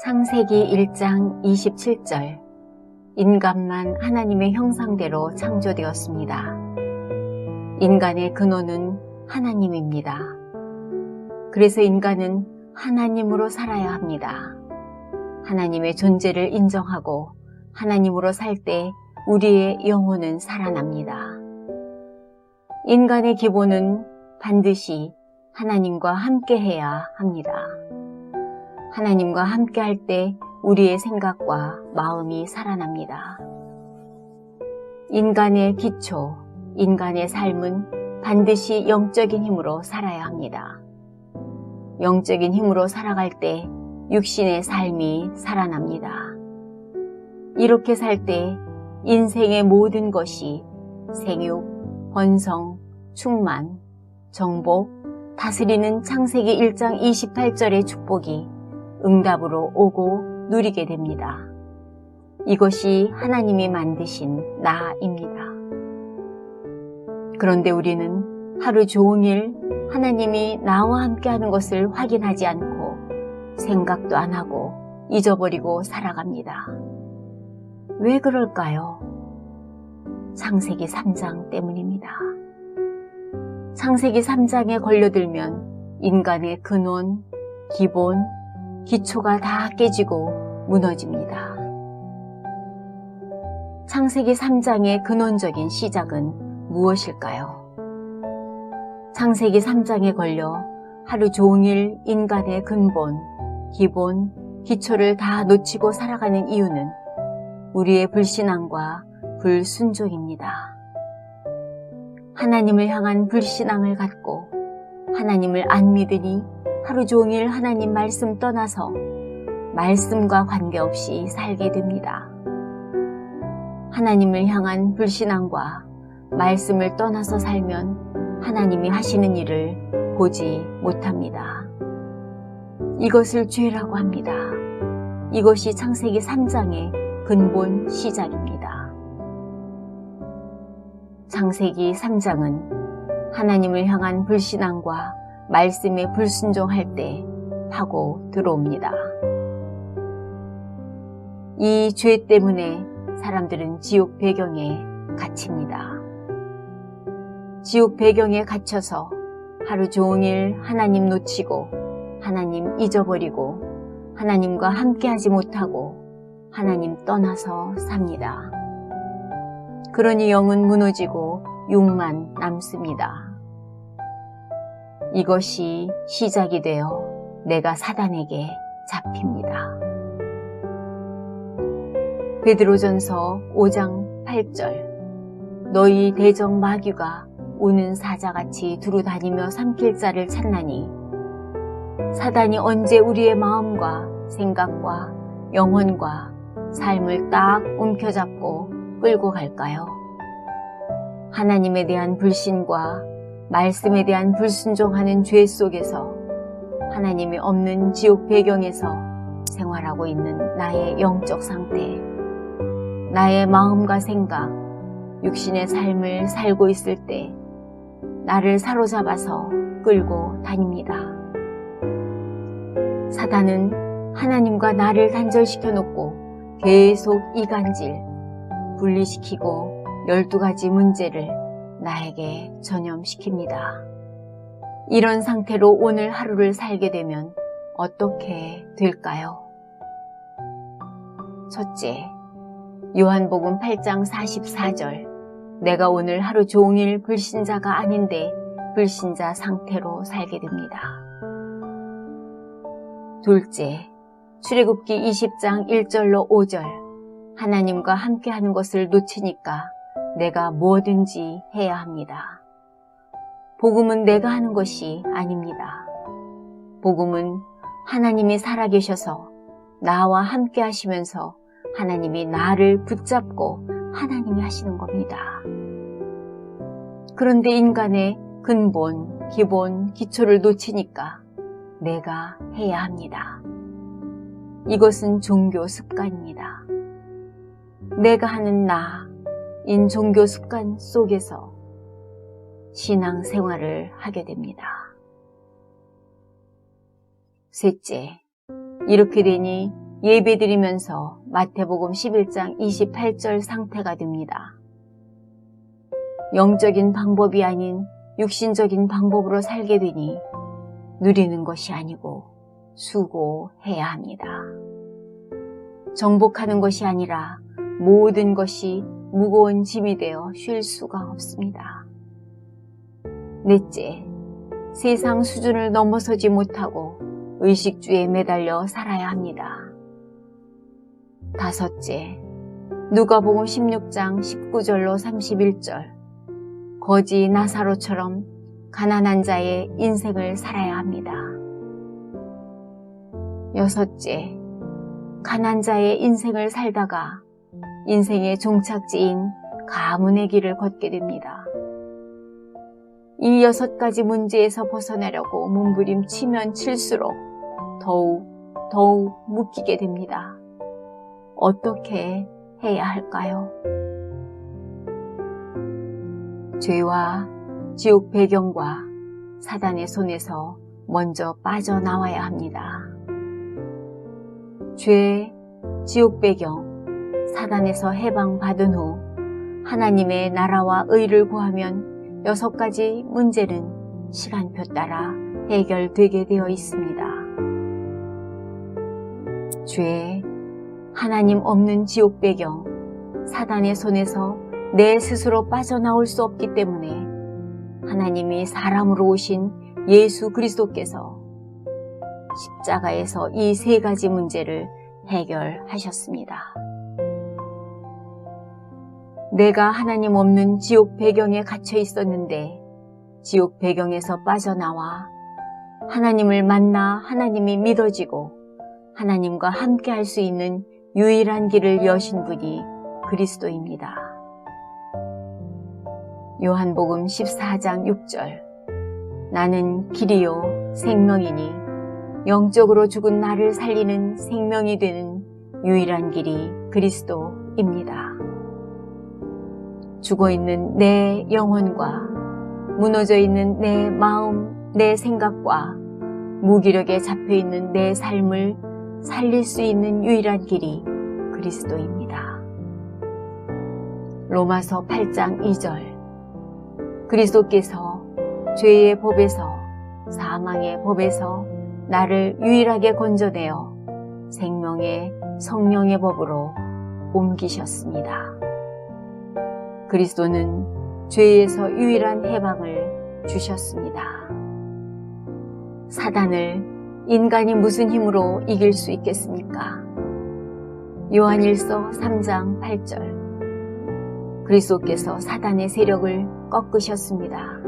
창세기 1장 27절 인간만 하나님의 형상대로 창조되었습니다. 인간의 근원은 하나님입니다. 그래서 인간은 하나님으로 살아야 합니다. 하나님의 존재를 인정하고 하나님으로 살 때 우리의 영혼은 살아납니다. 인간의 기본은 반드시 하나님과 함께해야 합니다. 하나님과 함께할 때 우리의 생각과 마음이 살아납니다. 인간의 기초, 인간의 삶은 반드시 영적인 힘으로 살아야 합니다. 영적인 힘으로 살아갈 때 육신의 삶이 살아납니다. 이렇게 살 때 인생의 모든 것이 생육, 번성, 충만, 정복, 다스리는 창세기 1장 28절의 축복이 응답으로 오고 누리게 됩니다. 이것이 하나님이 만드신 나입니다. 그런데 우리는 하루 종일 하나님이 나와 함께하는 것을 확인하지 않고 생각도 안 하고 잊어버리고 살아갑니다. 왜 그럴까요? 창세기 3장 때문입니다. 창세기 3장에 걸려들면 인간의 근원, 기본, 기초가 다 깨지고 무너집니다. 창세기 3장의 근원적인 시작은 무엇일까요? 창세기 3장에 걸려 하루 종일 인간의 근본, 기본, 기초를 다 놓치고 살아가는 이유는 우리의 불신앙과 불순종입니다. 하나님을 향한 불신앙을 갖고 하나님을 안 믿으니 하루 종일 하나님 말씀 떠나서 말씀과 관계없이 살게 됩니다. 하나님을 향한 불신앙과 말씀을 떠나서 살면 하나님이 하시는 일을 보지 못합니다. 이것을 죄라고 합니다. 이것이 창세기 3장의 근본 시작입니다. 창세기 3장은 하나님을 향한 불신앙과 말씀에 불순종할 때 파고 들어옵니다. 이 죄 때문에 사람들은 지옥 배경에 갇힙니다. 지옥 배경에 갇혀서 하루 종일 하나님 놓치고 하나님 잊어버리고 하나님과 함께하지 못하고 하나님 떠나서 삽니다. 그러니 영은 무너지고 육만 남습니다. 이것이 시작이 되어 내가 사단에게 잡힙니다. 베드로전서 5장 8절 너희 대적 마귀가 우는 사자같이 두루다니며 삼킬 자를 찾나니 사단이 언제 우리의 마음과 생각과 영혼과 삶을 딱 움켜잡고 끌고 갈까요? 하나님에 대한 불신과 말씀에 대한 불순종하는 죄 속에서 하나님이 없는 지옥 배경에서 생활하고 있는 나의 영적 상태, 나의 마음과 생각, 육신의 삶을 살고 있을 때 나를 사로잡아서 끌고 다닙니다. 사단은 하나님과 나를 단절시켜 놓고 계속 이간질, 분리시키고 12가지 문제를 나에게 전염시킵니다. 이런 상태로 오늘 하루를 살게 되면 어떻게 될까요? 첫째, 요한복음 8장 44절 내가 오늘 하루 종일 불신자가 아닌데 불신자 상태로 살게 됩니다. 둘째, 출애굽기 20장 1절로 5절 하나님과 함께하는 것을 놓치니까 내가 뭐든지 해야 합니다. 복음은 내가 하는 것이 아닙니다. 복음은 하나님이 살아계셔서 나와 함께 하시면서 하나님이 나를 붙잡고 하나님이 하시는 겁니다. 그런데 인간의 근본, 기본, 기초를 놓치니까 내가 해야 합니다. 이것은 종교 습관입니다. 내가 하는 나인 종교 습관 속에서 신앙생활을 하게 됩니다. 셋째, 이렇게 되니 예배드리면서 마태복음 11장 28절 상태가 됩니다. 영적인 방법이 아닌 육신적인 방법으로 살게 되니 누리는 것이 아니고 수고해야 합니다. 정복하는 것이 아니라 모든 것이 무거운 짐이 되어 쉴 수가 없습니다. 넷째, 세상 수준을 넘어서지 못하고 의식주에 매달려 살아야 합니다. 다섯째, 누가복음 16장 19절로 31절, 거지 나사로처럼 가난한 자의 인생을 살아야 합니다. 여섯째, 가난한 자의 인생을 살다가 인생의 종착지인 가문의 길을 걷게 됩니다. 이 6가지 문제에서 벗어나려고 몸부림치면 칠수록 더욱 묶이게 됩니다. 어떻게 해야 할까요? 죄와 지옥 배경과 사단의 손에서 먼저 빠져나와야 합니다. 죄, 지옥 배경, 사단에서 해방받은 후 하나님의 나라와 의를 구하면 6가지 문제는 시간표 따라 해결되게 되어 있습니다. 죄, 하나님 없는 지옥 배경, 사단의 손에서 내 스스로 빠져나올 수 없기 때문에 하나님이 사람으로 오신 예수 그리스도께서 십자가에서 이 3가지 문제를 해결하셨습니다. 내가 하나님 없는 지옥 배경에 갇혀 있었는데 지옥 배경에서 빠져나와 하나님을 만나 하나님이 믿어지고 하나님과 함께 할 수 있는 유일한 길을 여신 분이 그리스도입니다. 요한복음 14장 6절, 나는 길이요 생명이니 영적으로 죽은 나를 살리는 생명이 되는 유일한 길이 그리스도입니다. 죽어있는 내 영혼과 무너져 있는 내 마음, 내 생각과 무기력에 잡혀있는 내 삶을 살릴 수 있는 유일한 길이 그리스도입니다. 로마서 8장 2절, 그리스도께서 죄의 법에서 사망의 법에서 나를 유일하게 건져내어 생명의 성령의 법으로 옮기셨습니다. 그리스도는 죄에서 유일한 해방을 주셨습니다. 사단을 인간이 무슨 힘으로 이길 수 있겠습니까? 요한일서 3장 8절, 그리스도께서 사단의 세력을 꺾으셨습니다.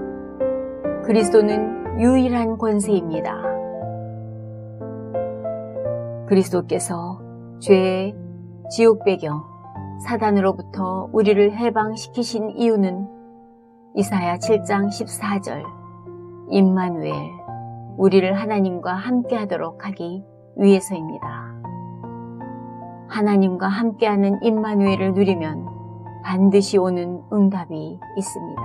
그리스도는 유일한 권세입니다. 그리스도께서 죄, 지옥 배경, 사단으로부터 우리를 해방시키신 이유는 이사야 7장 14절, 임마누엘, 우리를 하나님과 함께하도록 하기 위해서입니다. 하나님과 함께하는 임마누엘을 누리면 반드시 오는 응답이 있습니다.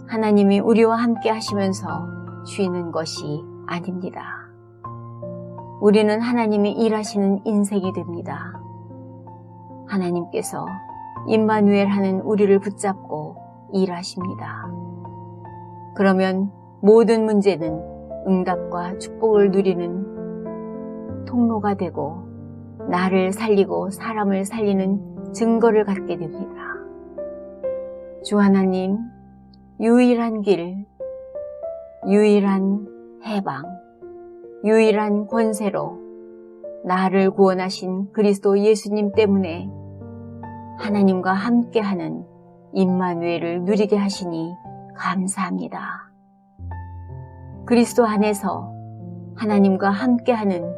하나님이 우리와 함께 하시면서 쉬는 것이 아닙니다. 우리는 하나님이 일하시는 인생이 됩니다. 하나님께서 임마누엘 하는 우리를 붙잡고 일하십니다. 그러면 모든 문제는 응답과 축복을 누리는 통로가 되고 나를 살리고 사람을 살리는 증거를 갖게 됩니다. 주 하나님, 유일한 길, 유일한 해방, 유일한 권세로 나를 구원하신 그리스도 예수님 때문에 하나님과 함께하는 임마누엘을 누리게 하시니 감사합니다. 그리스도 안에서 하나님과 함께하는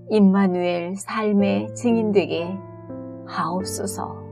임마누엘 삶의 증인 되게 하옵소서.